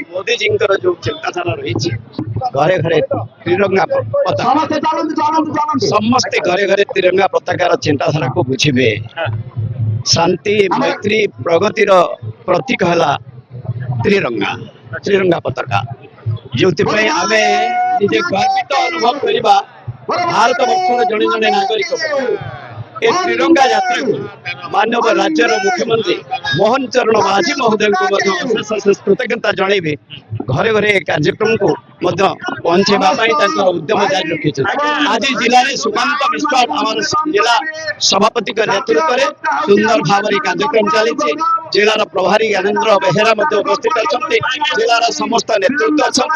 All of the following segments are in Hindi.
मोदी जी जो चिंताधारा रही घरे घरे त्रिरंगा समस्ते घरे घरे त्रिरंगा पताकार चिंताधारा को बुझे शांति मैत्री प्रगतिर प्रतीक है त्रिरंगा त्रिरंगा पताका जो आम निजे गर्वित अनुभव करवा भारत वर्ष जड़े जड़े नागरिक ए त्रिरंगा यात्रा को मानव राज्यर मुख्यमंत्री मोहन चरण माझी महोदय को कृतज्ञता जनइबे घरे घरे कार्यक्रम को पहुंचेवा उद्यम जारी रखी आज जिले में सुकांत विश्वास आम जिला सभापति नेतृत्व में सुंदर भाव कार्यक्रम चली जिलार प्रभारी ज्ञानेन्द्र बेहेरा उपस्थित अच्छा जिलार समस्त नेतृत्व अच्छा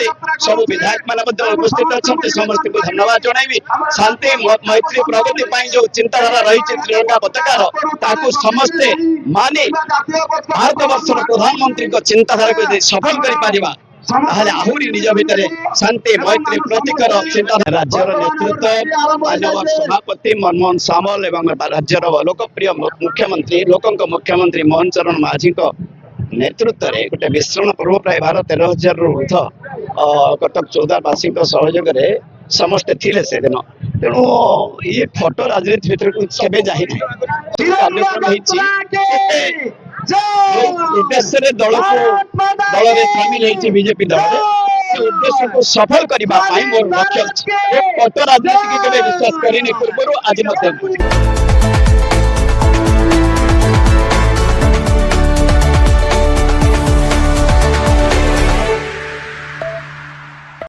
सब विधायक मान उपस्थित अच्छा समस्त को धन्यवाद जनइबी शांति मैत्री प्रगति जो चिंताधारा रही त्रिरंगा पताकार समस्ते माने भारत वर्ष प्रधानमंत्री चिंताधारा को सफल कर आहरी निज भितर शांति मैत्री प्रतीकर चिंताधारा राज्यर नेतृत्व मानव सभापति मनमोहन सामल एवं राज्यर लोकप्रिय मुख्यमंत्री मुख्यमंत्री मोहन चरण माझी नेतृत्व में गोटे मिश्रण पर्व प्राय 12-13,000 ऊर्ध कटक चौदारवासी सहयोग समस्ते थिले से दिन तेणु ये फोटो राजनीति भितर केबे जाहि उद्देश्य दल को दल में सामिल होती बीजेपी दल उद्देश्य को सफल करने मोर लक्ष्य फोटो राजनीति के विश्वास करने पूर्व आज